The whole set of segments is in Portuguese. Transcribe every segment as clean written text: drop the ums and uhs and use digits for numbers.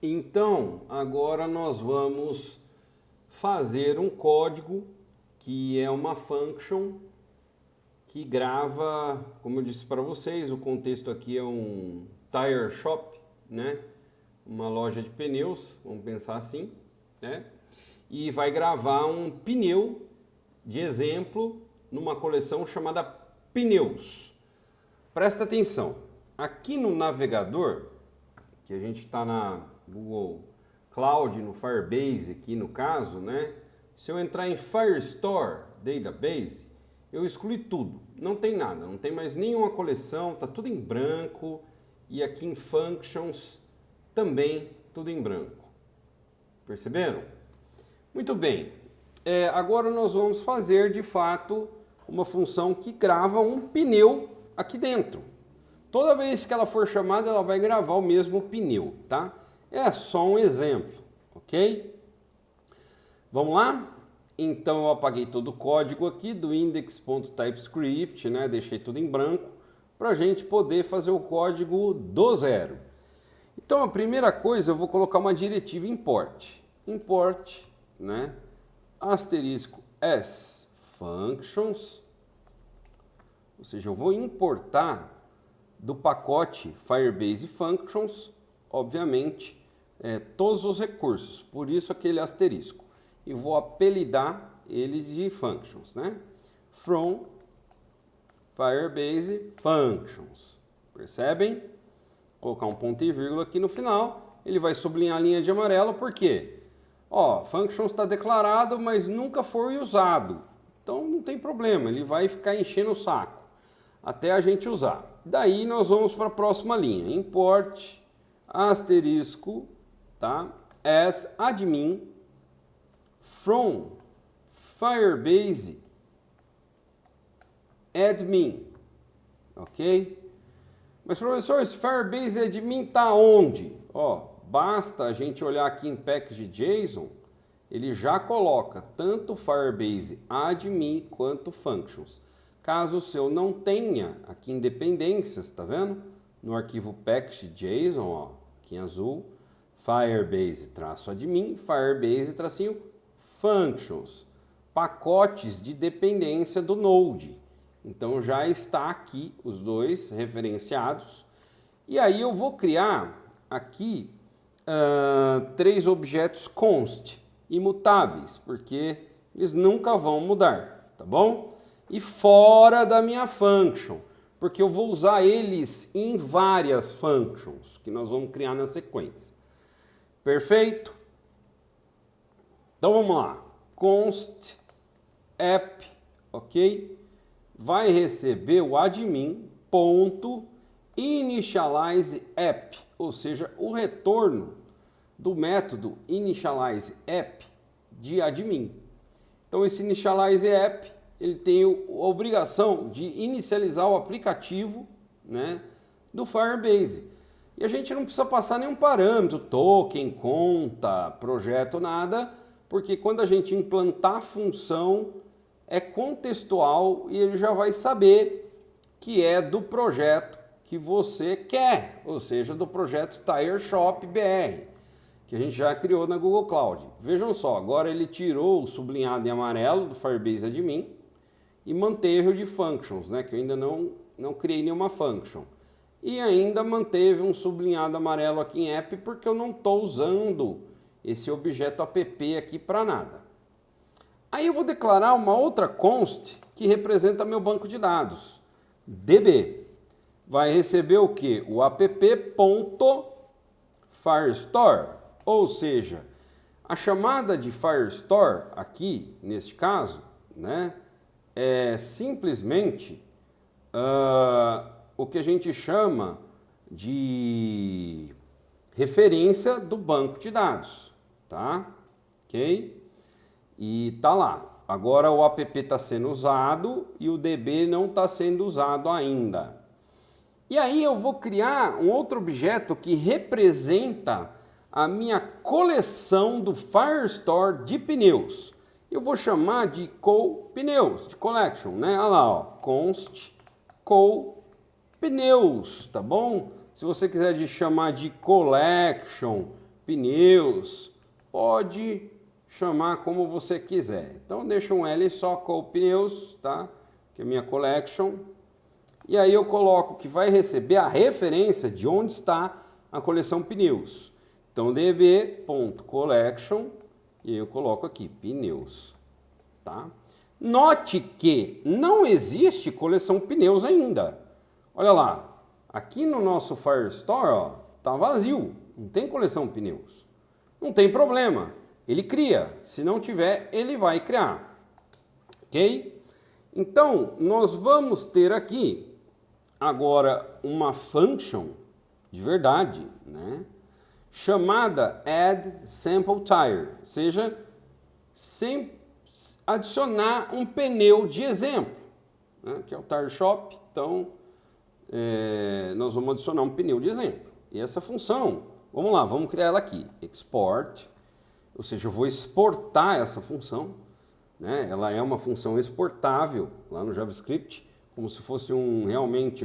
Então, agora nós vamos fazer um código que é uma function que grava, como eu disse para vocês, o contexto aqui é um tire shop, né? Uma loja de pneus, vamos pensar assim, né? E vai gravar um pneu de exemplo numa coleção chamada pneus. Presta atenção, aqui no navegador, que a gente está na Google Cloud, no Firebase aqui no caso, né? Se eu entrar em Firestore Database, eu excluí tudo, não tem nada, não tem mais nenhuma coleção, tá tudo em branco, e aqui em Functions também tudo em branco. Perceberam? Muito bem, agora nós vamos fazer de fato uma função que grava um pneu aqui dentro. Toda vez que ela for chamada, ela vai gravar o mesmo pneu, tá? É só um exemplo, ok? Vamos lá? Então eu apaguei todo o código aqui do index.typescript, né? Deixei tudo em branco para a gente poder fazer o código do zero. Então a primeira coisa eu vou colocar uma diretiva import. Import, né? Asterisco s functions, ou seja, eu vou importar do pacote Firebase Functions, obviamente, todos os recursos, por isso aquele asterisco. E vou apelidar eles de functions, né? From Firebase Functions. Percebem? Vou colocar um ponto e vírgula aqui no final, ele vai sublinhar a linha de amarelo, por quê? Ó, functions está declarado, mas nunca foi usado. Então não tem problema, ele vai ficar enchendo o saco até a gente usar. Daí nós vamos para a próxima linha. Import asterisco, tá? As admin from Firebase admin. Ok? Mas professor, esse Firebase admin tá onde? Ó, basta a gente olhar aqui em package.json, ele já coloca tanto Firebase admin quanto functions. Caso o seu não tenha aqui independências, tá vendo? No arquivo package.json, ó, aqui em azul, Firebase-admin, Firebase-functions, pacotes de dependência do Node. Então já está aqui os dois referenciados. E aí eu vou criar aqui três objetos const, imutáveis, porque eles nunca vão mudar, tá bom? E fora da minha function, porque eu vou usar eles em várias functions que nós vamos criar na sequência. Perfeito? Então vamos lá. Const app, ok? Vai receber o admin.initializeApp, ou seja, o retorno do método initializeApp de admin. Então esse initializeApp, ele tem a obrigação de inicializar o aplicativo, né, do Firebase. E a gente não precisa passar nenhum parâmetro, token, conta, projeto, nada, porque quando a gente implantar a função, é contextual e ele já vai saber que é do projeto que você quer, ou seja, do projeto Tire Shop BR, que a gente já criou na Google Cloud. Vejam só, agora ele tirou o sublinhado em amarelo do Firebase Admin e manteve o de Functions, né, que eu ainda não criei nenhuma function. E ainda manteve um sublinhado amarelo aqui em app porque eu não estou usando esse objeto app aqui para nada. Aí eu vou declarar uma outra const que representa meu banco de dados, db. Vai receber o que? O app.firestore, ou seja, a chamada de Firestore aqui, neste caso, né, é simplesmente o que a gente chama de referência do banco de dados, tá? Ok? E tá lá. Agora o app está sendo usado e o db não está sendo usado ainda. E aí eu vou criar um outro objeto que representa a minha coleção do Firestore de pneus. Eu vou chamar de co-pneus, de collection, né? Olha lá, ó, const co-pneus, tá bom? Se você quiser chamar de collection pneus, pode chamar como você quiser. Então deixa um L só com pneus, tá? Que é a minha collection. E aí eu coloco que vai receber a referência de onde está a coleção pneus. Então db.collection e eu coloco aqui pneus, tá? Note que não existe coleção pneus ainda. Olha lá, aqui no nosso Firestore, ó, tá vazio, não tem coleção pneus. Não tem problema, ele cria. Se não tiver, ele vai criar. Ok? Então, nós vamos ter aqui agora uma function de verdade, né? Chamada addSampleTire, ou seja, sem adicionar um pneu de exemplo, né? Que é o tire shop. Então, nós vamos adicionar um pneu de exemplo. E essa função, vamos lá, vamos criar ela aqui. Export, ou seja, eu vou exportar essa função, né? Ela é uma função exportável lá no JavaScript, como se fosse realmente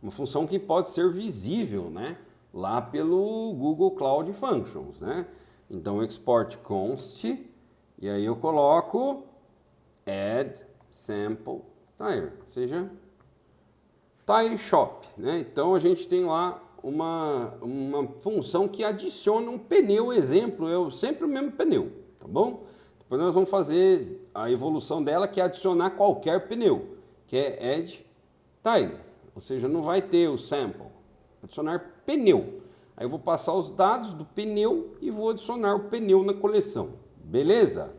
uma função que pode ser visível, né? Lá pelo Google Cloud Functions, né? Então, export const, e aí eu coloco add sample tire, ou seja, tire shop, né? Então a gente tem lá uma função que adiciona um pneu exemplo, sempre o mesmo pneu, tá bom? Depois nós vamos fazer a evolução dela, que é adicionar qualquer pneu, que é add tire, ou seja, não vai ter o sample, adicionar pneu. Aí eu vou passar os dados do pneu e vou adicionar o pneu na coleção. Beleza?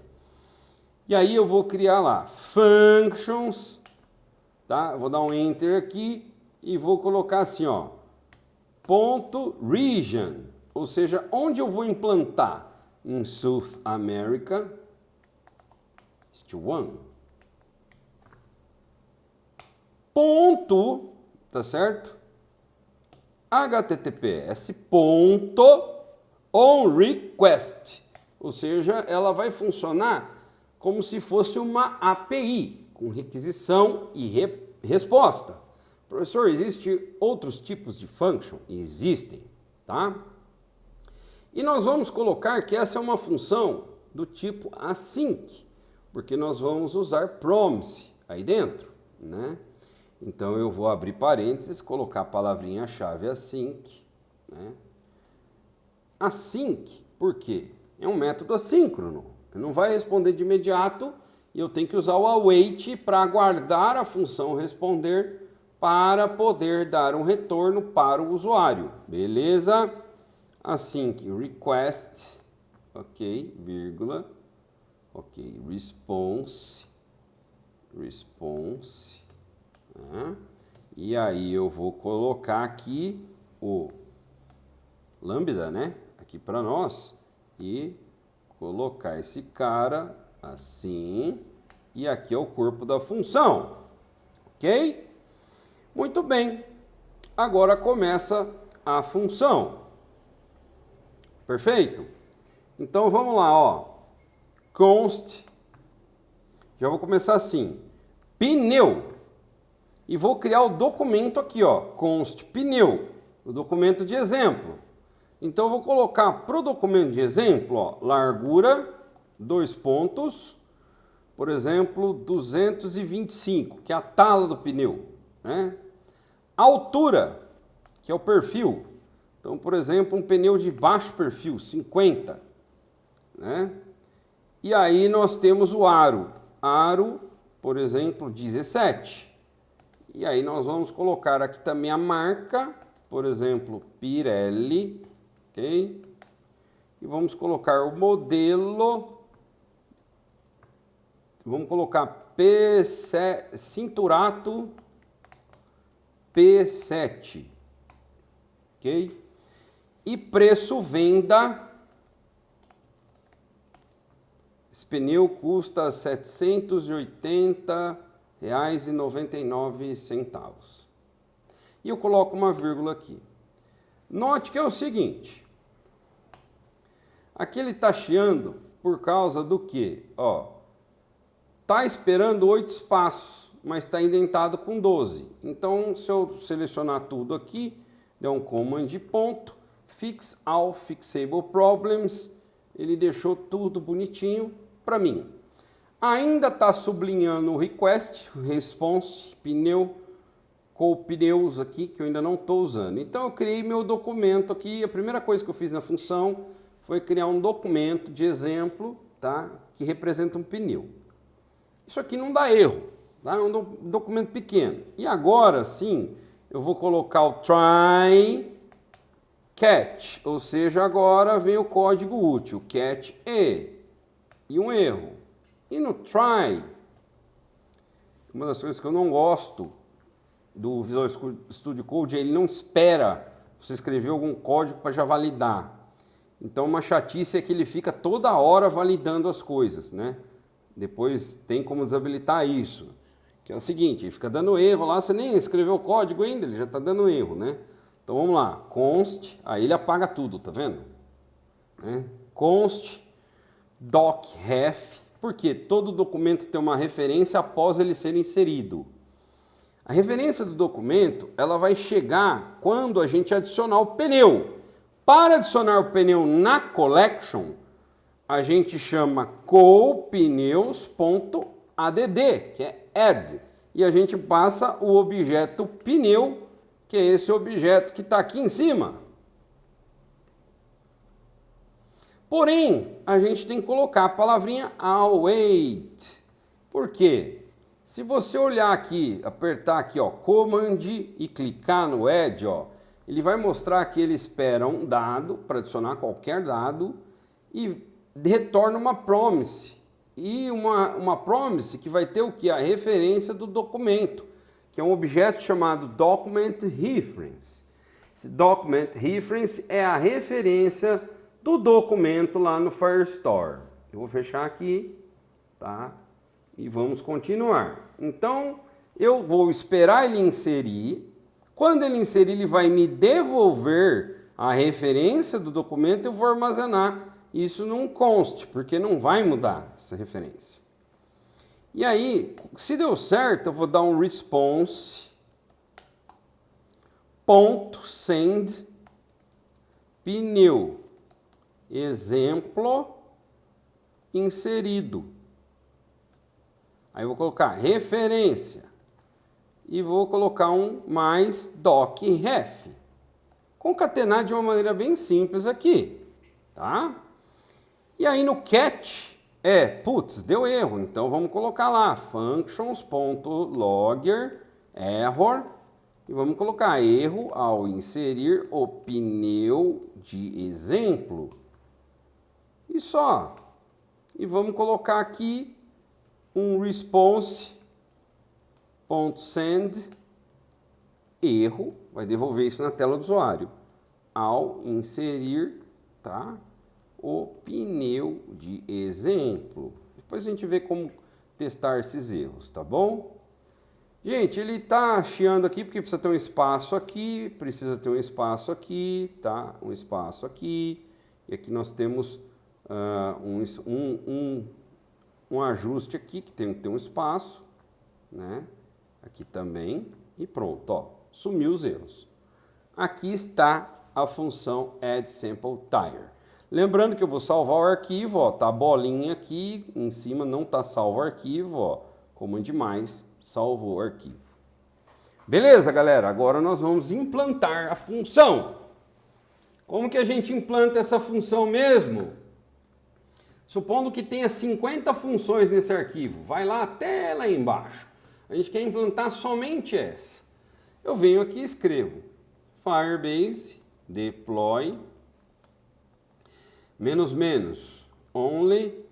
E aí eu vou criar lá functions, tá? Eu vou dar um enter aqui e vou colocar assim, ó, ponto region, ou seja, onde eu vou implantar em South America, still one, ponto, tá certo? HTTPS ponto on request, ou seja, ela vai funcionar como se fosse uma API, com requisição e resposta. Professor, existem outros tipos de function? Existem, tá? E nós vamos colocar que essa é uma função do tipo async, porque nós vamos usar promise aí dentro, né? Então eu vou abrir parênteses, colocar a palavrinha-chave async, né? Async, por quê? É um método assíncrono. Não vai responder de imediato e eu tenho que usar o await para aguardar a função responder para poder dar um retorno para o usuário. Beleza? Async request, ok, vírgula, ok, response, e aí eu vou colocar aqui o lambda, né? Aqui para nós e colocar esse cara assim, e aqui é o corpo da função, ok? Muito bem, agora começa a função, perfeito? Então vamos lá, ó, const, já vou começar assim, pneu, e vou criar o documento aqui, ó, const pneu, o documento de exemplo. Então eu vou colocar para o documento de exemplo, ó, largura, 2 pontos, por exemplo, 225, que é a tala do pneu, né? Altura, que é o perfil. Então, por exemplo, um pneu de baixo perfil, 50, né? E aí nós temos o aro. Aro, por exemplo, 17. E aí nós vamos colocar aqui também a marca, por exemplo, Pirelli, ok? E vamos colocar o modelo, vamos colocar P7, Cinturato P7, ok? E preço venda, esse pneu custa R$ 780,99. E eu coloco uma vírgula aqui. Note que é o seguinte, aqui ele está chiando por causa do quê? Ó, está esperando 8 espaços, mas está indentado com 12. Então, se eu selecionar tudo aqui, der um command de ponto, Fix all fixable problems. Ele deixou tudo bonitinho para mim. Ainda está sublinhando o request, response, pneu, com pneus aqui, que eu ainda não estou usando. Então eu criei meu documento aqui. A primeira coisa que eu fiz na função foi criar um documento de exemplo, tá? Que representa um pneu. Isso aqui não dá erro, tá? É um documento pequeno. E agora sim, eu vou colocar o try catch, ou seja, agora vem o código útil, catch e um erro. E no try, uma das coisas que eu não gosto do Visual Studio Code é ele não espera você escrever algum código para já validar. Então uma chatice é que ele fica toda hora validando as coisas, né? Depois tem como desabilitar isso, que é o seguinte, ele fica dando erro lá, você nem escreveu o código ainda, ele já está dando erro, né? Então vamos lá, const, aí ele apaga tudo, tá vendo? Const docref, porque todo documento tem uma referência após ele ser inserido. A referência do documento, ela vai chegar quando a gente adicionar o pneu. Para adicionar o pneu na collection, a gente chama copneus.add, que é add, e a gente passa o objeto pneu, que é esse objeto que está aqui em cima. Porém, a gente tem que colocar a palavrinha await. Por quê? Se você olhar aqui, apertar aqui, ó, Command e clicar no Add, ó, ele vai mostrar que ele espera um dado para adicionar qualquer dado e retorna uma promise. E uma promise que vai ter o que? A referência do documento, que é um objeto chamado document reference. Esse document reference é a referência do documento lá no Firestore. Eu vou fechar aqui, tá? E vamos continuar. Então, eu vou esperar ele inserir. Quando ele inserir, ele vai me devolver a referência do documento. Eu vou armazenar isso num const, porque não vai mudar essa referência. E aí, se deu certo, eu vou dar um response.send pneu exemplo inserido. Aí eu vou colocar referência e vou colocar um mais docref. Concatenar de uma maneira bem simples aqui, tá? E aí no catch putz, deu erro, então vamos colocar lá functions.logger error e vamos colocar erro ao inserir o pneu de exemplo. E só. E vamos colocar aqui um response.send erro, vai devolver isso na tela do usuário, ao inserir, tá, o pneu de exemplo. Depois a gente vê como testar esses erros, tá bom? Gente, ele tá chiando aqui porque precisa ter um espaço aqui, precisa ter um espaço aqui, tá? Um espaço aqui, e aqui nós temos um ajuste aqui que tem que ter um espaço, né? Aqui também, e pronto, ó, sumiu os erros. Aqui está a função addSampleTire. Lembrando que eu vou salvar o arquivo, ó, tá a bolinha aqui, em cima não tá salvo o arquivo, ó, Command mais, salvou o arquivo. Beleza, galera? Agora nós vamos implantar a função. Como que a gente implanta essa função mesmo? Supondo que tenha 50 funções nesse arquivo, vai lá até lá embaixo. A gente quer implantar somente essa. Eu venho aqui e escrevo Firebase deploy only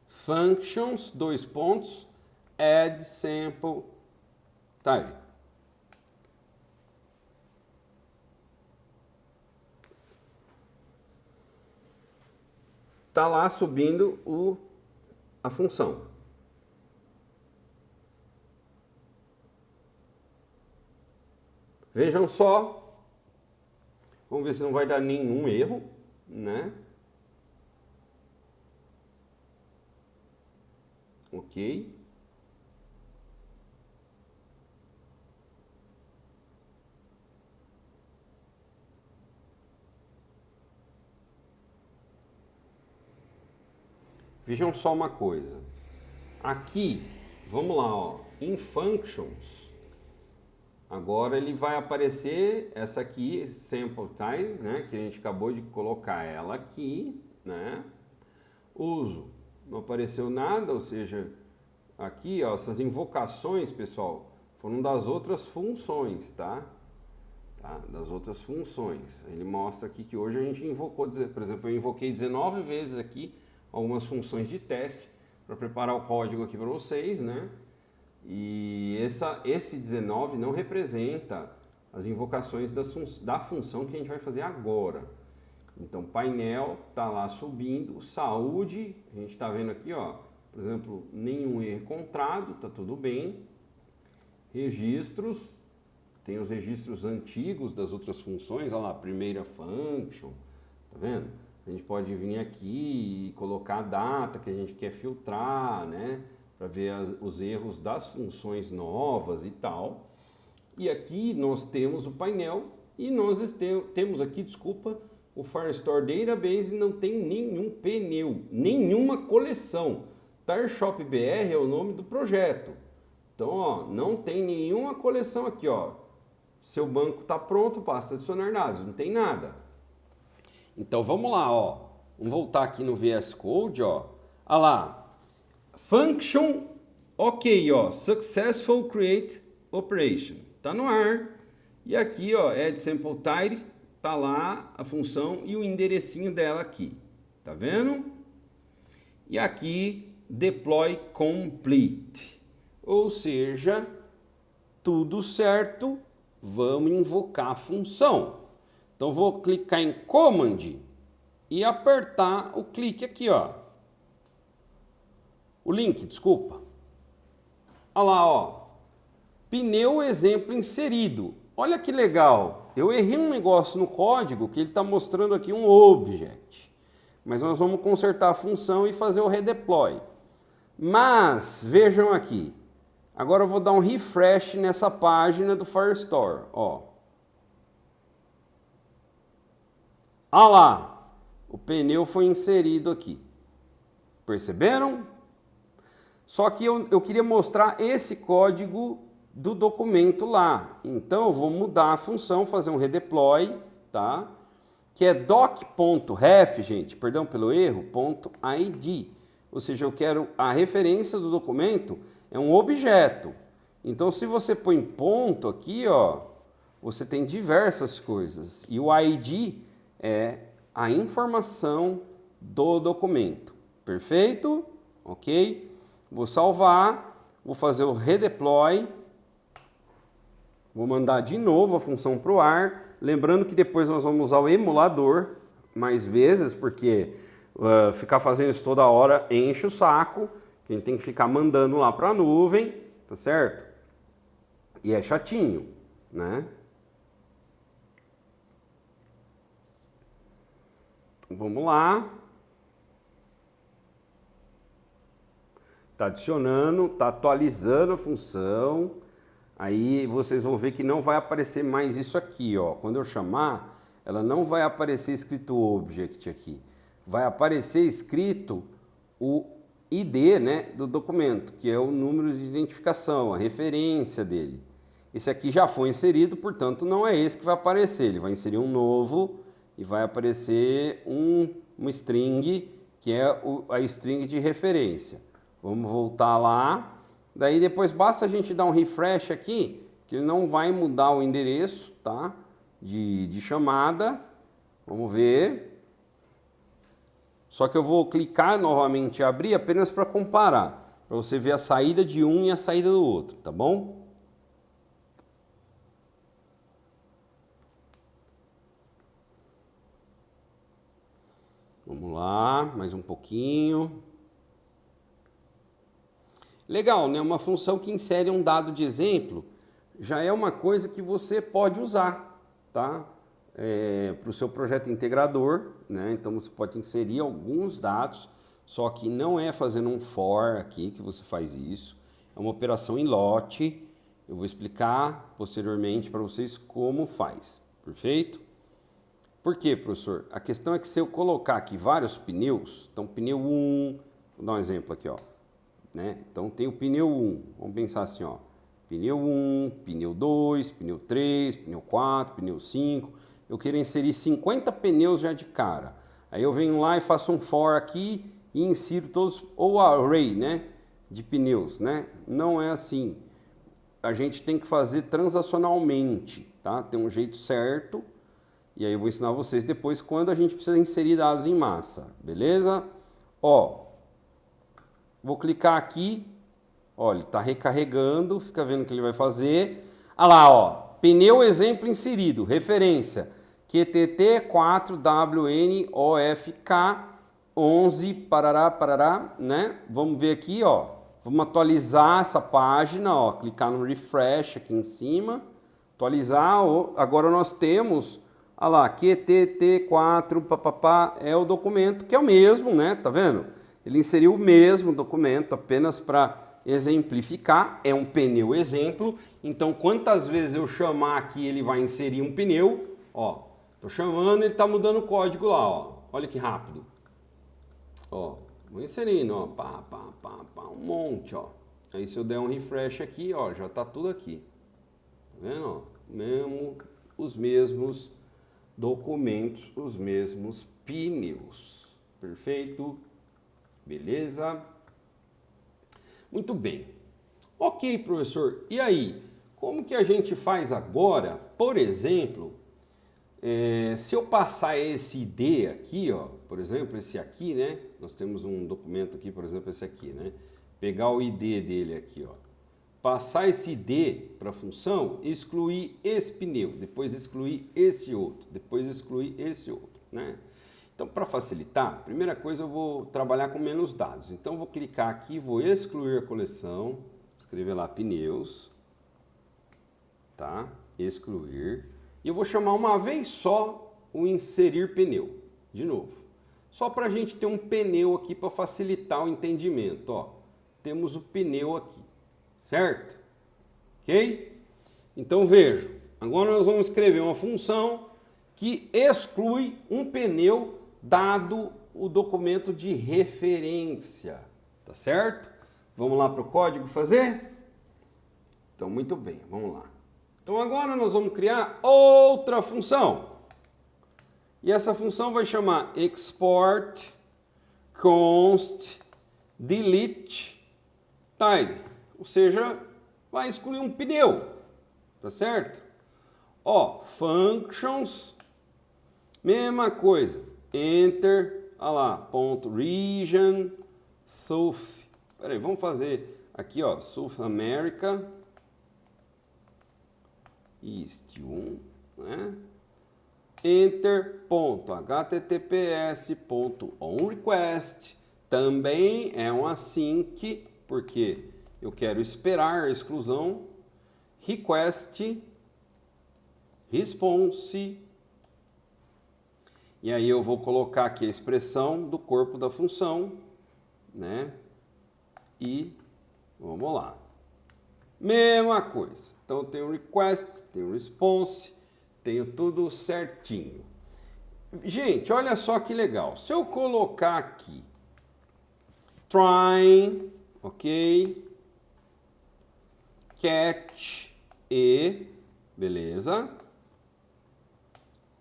functions addSampleTire. Está lá subindo a função. Vejam só. Vamos ver se não vai dar nenhum erro, né? Ok. vejam só uma coisa. Aqui, vamos lá, ó, em Functions, agora ele vai aparecer essa aqui, Sample Time, né, que a gente acabou de colocar ela aqui, né? Uso, não apareceu nada, ou seja, aqui, ó, essas invocações, pessoal, foram das outras funções, tá? Das outras funções. Ele mostra aqui que hoje a gente invocou, por exemplo, eu invoquei 19 vezes aqui algumas funções de teste para preparar o código aqui para vocês, né? E esse 19 não representa as invocações da função que a gente vai fazer agora. Então, painel tá lá subindo, saúde, a gente está vendo aqui, ó, por exemplo, nenhum erro encontrado, tá tudo bem. Registros, tem os registros antigos das outras funções, olha lá, primeira function, tá vendo? A gente pode vir aqui e colocar a data que a gente quer filtrar, né? Para ver os erros das funções novas e tal. E aqui nós temos o painel e nós temos aqui, desculpa, o Firestore Database não tem nenhum pneu, nenhuma coleção. TireShop BR é o nome do projeto. Então, ó, não tem nenhuma coleção aqui, ó. Seu banco está pronto, basta adicionar dados, não tem nada. Então vamos lá, ó. Vamos voltar aqui no VS Code, ó. Olha lá. Function, ok, ó. Successful create operation. Tá no ar. E aqui, ó, add sample type, tá lá a função e o enderecinho dela aqui. Tá vendo? E aqui deploy complete. Ou seja, tudo certo. Vamos invocar a função. Então, vou clicar em Command e apertar o clique aqui, ó. O link, desculpa. Olha lá, ó. Pneu exemplo inserido. Olha que legal. Eu errei um negócio no código que ele está mostrando aqui um object. Mas nós vamos consertar a função e fazer o redeploy. Mas, vejam aqui. Agora eu vou dar um refresh nessa página do Firestore, ó. Olha lá, o pneu foi inserido aqui. Perceberam? Só que eu queria mostrar esse código do documento lá. Então eu vou mudar a função, fazer um redeploy, tá? Que é doc.ref, gente, perdão pelo erro, .id. Ou seja, eu quero a referência do documento é um objeto. Então, se você põe ponto aqui, ó, você tem diversas coisas. E o ID é a informação do documento. Perfeito? Ok? Vou salvar, vou fazer o redeploy. Vou mandar de novo a função para o ar. Lembrando que depois nós vamos usar o emulador mais vezes, porque ficar fazendo isso toda hora enche o saco. A gente tem que ficar mandando lá para a nuvem, tá certo? E é chatinho, né? Vamos lá. Tá adicionando, tá atualizando a função. Aí vocês vão ver que não vai aparecer mais isso aqui, ó. Quando eu chamar, ela não vai aparecer escrito object aqui. Vai aparecer escrito o ID, né, do documento, que é o número de identificação, a referência dele. Esse aqui já foi inserido, portanto não é esse que vai aparecer. Ele vai inserir um novo e vai aparecer uma string, que é a string de referência. Vamos voltar lá. Daí depois basta a gente dar um refresh aqui, que ele não vai mudar o endereço, tá? De chamada. Vamos ver. Só que eu vou clicar novamente e abrir apenas para comparar, para você ver a saída de um e a saída do outro, tá bom? Vamos lá, mais um pouquinho. Legal, né? Uma função que insere um dado de exemplo já é uma coisa que você pode usar, tá? Para o seu projeto integrador, né? Então você pode inserir alguns dados, só que não é fazendo um for aqui que você faz isso, é uma operação em lote. Eu vou explicar posteriormente para vocês como faz, perfeito? Por quê, professor? A questão é que se eu colocar aqui vários pneus, então pneu 1, Vou dar um exemplo aqui, ó. Né? Então tem o pneu 1, vamos pensar assim, ó. Pneu 1, pneu 2, pneu 3, pneu 4, pneu 5. Eu quero inserir 50 pneus já de cara. Aí eu venho lá e faço um for aqui e insiro todos, ou array, né, de pneus, né? Não é assim. A gente tem que fazer transacionalmente, tá? Tem um jeito certo. E aí eu vou ensinar vocês depois quando a gente precisa inserir dados em massa, beleza? Ó, vou clicar aqui, ó, ele está recarregando, fica vendo o que ele vai fazer. Ah lá, ó, pneu exemplo inserido, referência, QTT 4WNOFK 11, parará, né? Vamos ver aqui, ó, vamos atualizar essa página, ó, clicar no refresh aqui em cima, atualizar, ó, agora nós temos, olha lá, QTT4, papapá, é o documento que é o mesmo, né? Tá vendo? Ele inseriu o mesmo documento apenas para exemplificar, é um pneu exemplo, então quantas vezes eu chamar aqui ele vai inserir um pneu, ó, tô chamando, ele tá mudando o código lá, ó, olha que rápido, ó, vou inserindo, ó, pá, um monte, ó, aí se eu der um refresh aqui, ó, já tá tudo aqui, tá vendo, ó, os mesmos documentos, os mesmos pneus, perfeito? Beleza? Muito bem. Ok, professor. E aí, como que a gente faz agora? Por exemplo, se eu passar esse ID aqui, ó, por exemplo, esse aqui, né? Nós temos um documento aqui, por exemplo, esse aqui, né? Pegar o ID dele aqui, ó. Passar esse ID para a função, excluir esse pneu, depois excluir esse outro, depois excluir esse outro, né? Então, para facilitar, primeira coisa eu vou trabalhar com menos dados. Então, eu vou clicar aqui, vou excluir a coleção, escrever lá pneus, tá? Excluir. E eu vou chamar uma vez só o inserir pneu, de novo. Só para a gente ter um pneu aqui para facilitar o entendimento, ó. Temos o pneu aqui, certo? Ok? Então, veja, agora nós vamos escrever uma função que exclui um pneu dado o documento de referência, tá certo? Vamos lá para o código fazer? Então, muito bem, vamos lá. Então, agora nós vamos criar outra função. E essa função vai chamar export const delete time, ou seja, vai excluir um pneu, tá certo? Ó, functions, mesma coisa. Enter, olha lá, ponto region, South, peraí, vamos fazer aqui, ó, South America, East 1, né? Enter, ponto, https, ponto, onRequest, também é um async, porque eu quero esperar a exclusão, request, response. E aí eu vou colocar aqui a expressão do corpo da função, né? E vamos lá. Mesma coisa. Então eu tenho request, tenho response, tenho tudo certinho. Gente, olha só que legal. Se eu colocar aqui try, ok? Catch e, beleza?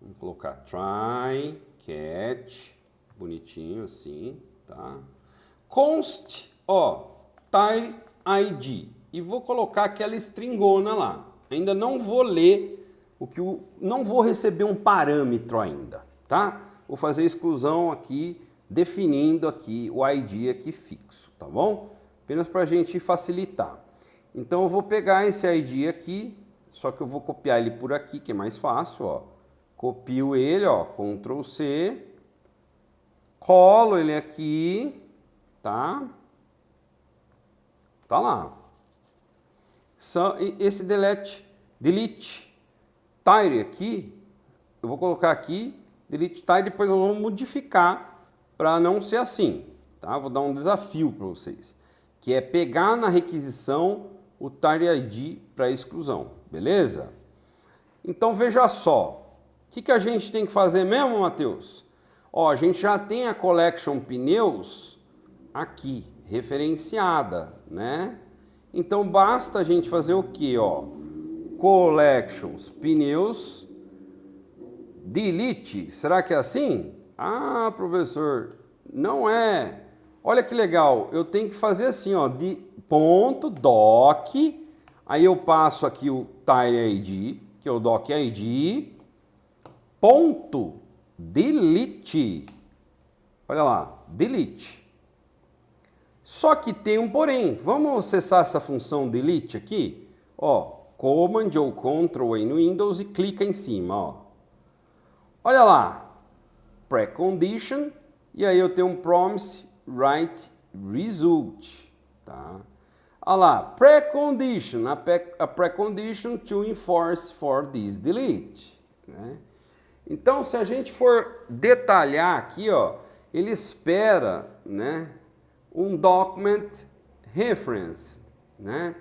Vamos colocar try, catch, bonitinho assim, tá? Const, ó, type ID. E vou colocar aquela stringona lá. Ainda não vou ler não vou receber um parâmetro ainda, tá? Vou fazer exclusão aqui, definindo aqui o ID aqui fixo, tá bom? Apenas para a gente facilitar. Então eu vou pegar esse ID aqui, só que eu vou copiar ele por aqui, que é mais fácil, ó. Copio ele, ó, Ctrl C, colo ele aqui, tá? Tá lá. Esse delete tire aqui, eu vou colocar aqui, delete tire, depois eu vou modificar para não ser assim, tá? Vou dar um desafio para vocês, que é pegar na requisição o tire ID para exclusão, beleza? Então veja só. O que a gente tem que fazer mesmo, Matheus? Ó, a gente já tem a collection pneus aqui, referenciada, né? Então basta a gente fazer o que, ó? Collections, pneus, delete. Será que é assim? Ah, professor, não é. Olha que legal, eu tenho que fazer assim, ó, de ponto doc, aí eu passo aqui o tire ID, que é o doc ID, ponto delete. Olha lá, delete. Só que tem um porém. Vamos acessar essa função delete aqui? Ó, Command ou Ctrl aí no Windows e clica em cima, ó. Olha lá, precondition, e aí eu tenho um promise write result, tá? Olha lá, precondition, a precondition to enforce for this delete, né? Então, se a gente for detalhar aqui, ó, ele espera, né, um document reference, né?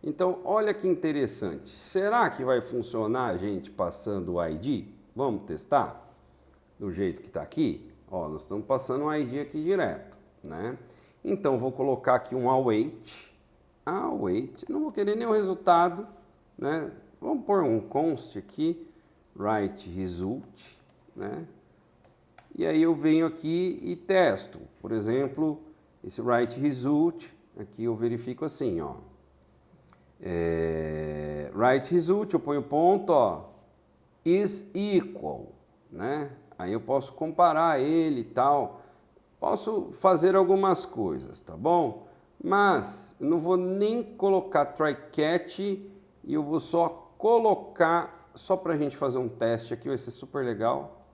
Então, olha que interessante. Será que vai funcionar a gente passando o ID? Vamos testar? Do jeito que está aqui? Ó, nós estamos passando o ID aqui direto, né? Então, vou colocar aqui um await. Await, não vou querer nenhum resultado, né? Vamos pôr um const aqui, write result, né? E aí eu venho aqui e testo. Por exemplo, esse write result, aqui eu verifico assim, ó. Write result, eu ponho ponto, ó, is equal, né? Aí eu posso comparar ele e tal, posso fazer algumas coisas, tá bom? Mas eu não vou nem colocar try catch e eu vou só colocar, só para a gente fazer um teste aqui, vai ser super legal.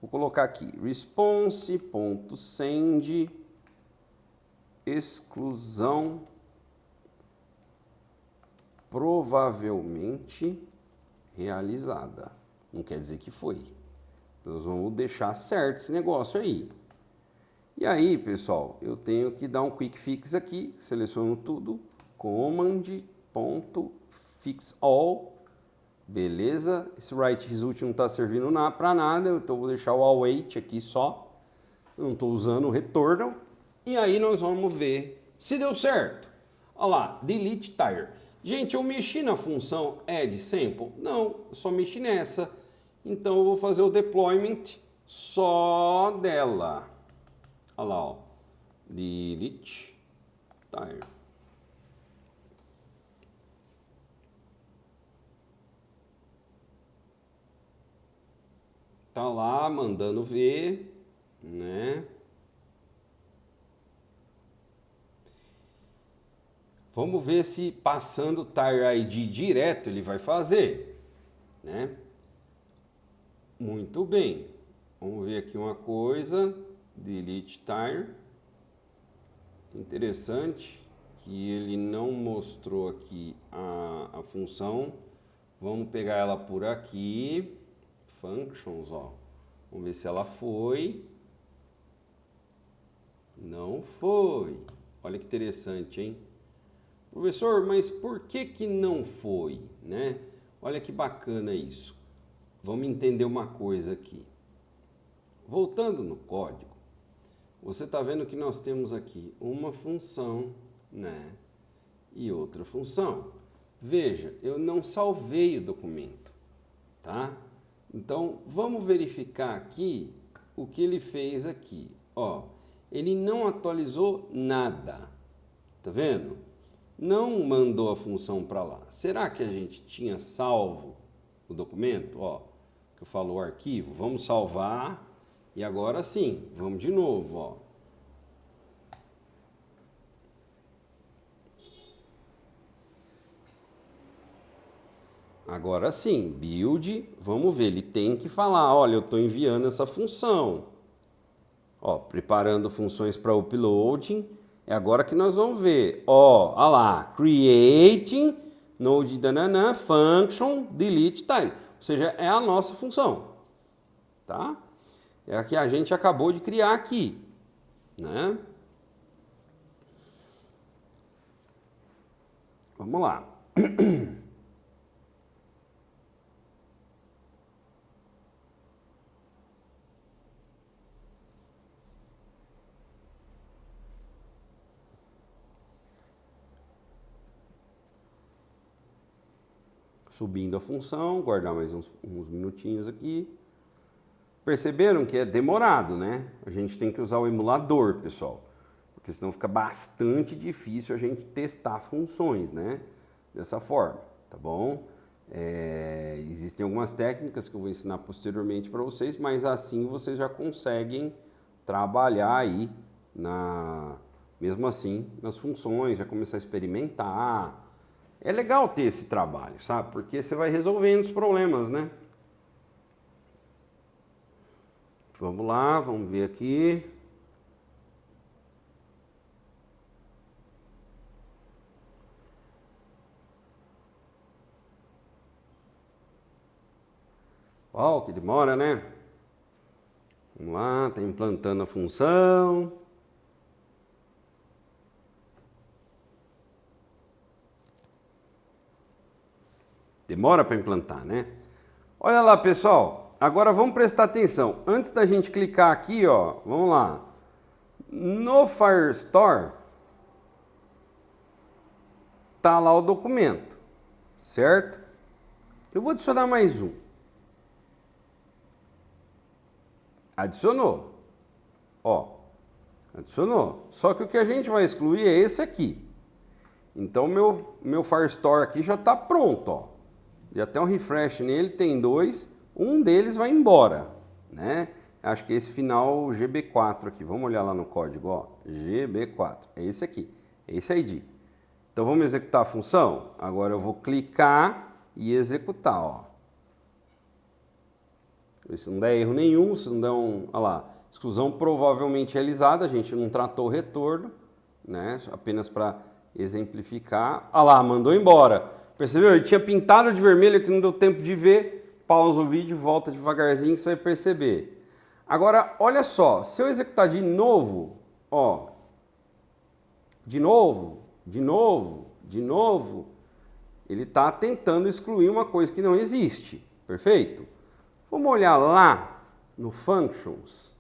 Vou colocar aqui response.send exclusão provavelmente realizada. Não quer dizer que foi. Nós vamos deixar certo esse negócio aí. E aí, pessoal, eu tenho que dar um quick fix aqui. Seleciono tudo. Command.fix all. Beleza? Esse write result não está servindo para nada. Então vou deixar o await aqui só. Eu não estou usando o retorno. E aí nós vamos ver se deu certo. Olha lá, delete tire. Gente, eu mexi na função add sample? Não, eu só mexi nessa. Então eu vou fazer o deployment só dela. Olha lá, ó. Delete tire. Tá lá mandando ver, né? Vamos ver se passando o Tire ID direto ele vai fazer, né? Muito bem. Vamos ver aqui uma coisa. Delete Tire. Interessante que ele não mostrou aqui a função. Vamos pegar ela por aqui. Functions, ó. Vamos ver se ela foi. Não foi. Olha que interessante, hein? Professor, mas por que que não foi, né? Olha que bacana isso. Vamos entender uma coisa aqui. Voltando no código, você está vendo que nós temos aqui uma função, né? E outra função. Veja, eu não salvei o documento, tá? Então, vamos verificar aqui o que ele fez aqui. Ó, ele não atualizou nada, tá vendo? Não mandou a função para lá. Será que a gente tinha salvo o documento? Ó, que eu falo o arquivo, vamos salvar e agora sim, vamos de novo, ó. Agora sim, build, vamos ver, ele tem que falar, olha, eu estou enviando essa função. Ó, preparando funções para uploading. É agora que nós vamos ver. Ó, olha lá, creating node danana, function delete tire. Ou seja, é a nossa função, tá? É a que a gente acabou de criar aqui, né? Vamos lá. subindo a função, guardar mais uns minutinhos aqui. Perceberam que é demorado, né? A gente tem que usar o emulador, pessoal, porque senão fica bastante difícil a gente testar funções, né? Dessa forma, tá bom? Existem algumas técnicas que eu vou ensinar posteriormente para vocês, mas assim vocês já conseguem trabalhar aí, mesmo assim, nas funções, já começar a experimentar. É legal ter esse trabalho, sabe? Porque você vai resolvendo os problemas, né? Vamos lá, vamos ver aqui. Uau, que demora, né? Vamos lá, tá implantando a função. Demora para implantar, né? Olha lá, pessoal. Agora vamos prestar atenção. Antes da gente clicar aqui, ó, vamos lá. No Firestore tá lá o documento, certo? Eu vou adicionar mais um. Adicionou. Ó, adicionou. Só que o que a gente vai excluir é esse aqui. Então meu Firestore aqui já está pronto, ó. E até um refresh nele tem 2, um deles vai embora, né? Acho que é esse final GB4 aqui. Vamos olhar lá no código, ó. GB4. É esse aqui. É esse ID. Então vamos executar a função? Agora eu vou clicar e executar, ó. Se não der erro nenhum, se não der olha lá, exclusão provavelmente realizada, a gente não tratou o retorno, né? Apenas para exemplificar. Olha lá, mandou embora. Percebeu? Ele tinha pintado de vermelho que não deu tempo de ver. Pausa o vídeo, volta devagarzinho que você vai perceber. Agora, olha só, se eu executar de novo, ó, de novo, ele está tentando excluir uma coisa que não existe, perfeito? Vamos olhar lá no Functions,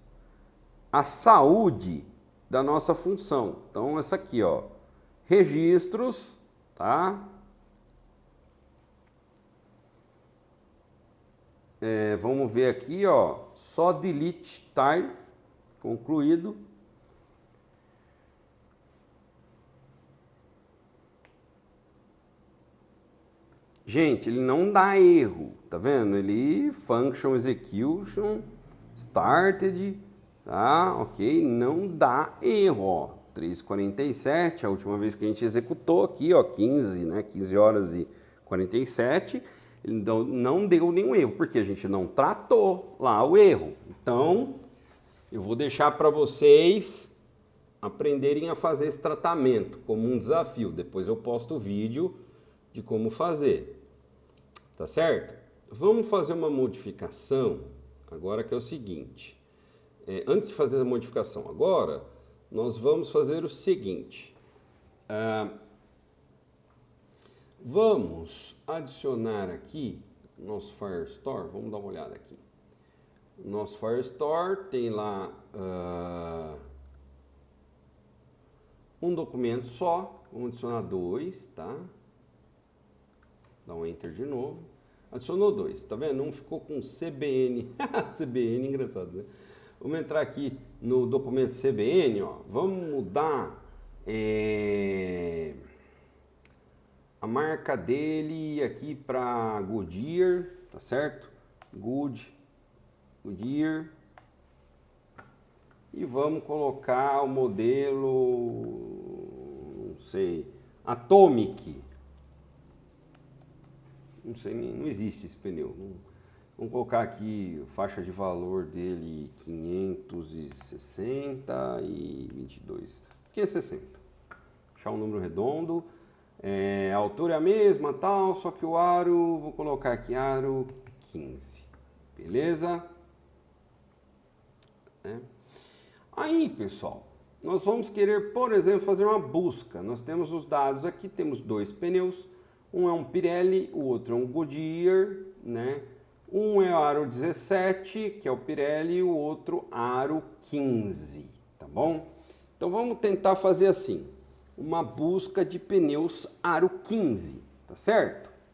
a saúde da nossa função. Então, essa aqui, ó, registros, tá? Vamos ver aqui, ó, só delete time, concluído. Gente, ele não dá erro, tá vendo? Ele function execution started, tá? Ok, não dá erro, ó. 3:47, a última vez que a gente executou aqui, ó, 15, né? 15 horas e 47. Ele não deu nenhum erro, porque a gente não tratou lá o erro. Então, eu vou deixar para vocês aprenderem a fazer esse tratamento como um desafio. Depois eu posto o vídeo de como fazer. Tá certo? Vamos fazer uma modificação agora, que é o seguinte. Antes de fazer a modificação agora, nós vamos fazer o seguinte. Vamos adicionar aqui o nosso Firestore. Vamos dar uma olhada aqui. O nosso Firestore tem lá um documento só. Vamos adicionar 2, tá? Dá um Enter de novo. Adicionou 2, tá vendo? Um ficou com CBN. CBN, engraçado, né? Vamos entrar aqui no documento CBN, ó. Vamos mudar a marca dele aqui para Goodyear, tá certo? Goodyear. E vamos colocar o modelo, não sei, Atomic. Não sei, não existe esse pneu. Vamos colocar aqui faixa de valor dele 560 e 22. 560. Deixar um número redondo. A altura é a mesma, tal, só que o aro, vou colocar aqui aro 15. Beleza? Aí, pessoal, nós vamos querer, por exemplo, fazer uma busca. Nós temos os dados aqui, temos 2 pneus. Um é um Pirelli, o outro é um Goodyear, né? Um é o aro 17, que é o Pirelli, e o outro aro 15, tá bom? Então vamos tentar fazer assim, uma busca de pneus aro 15, tá certo?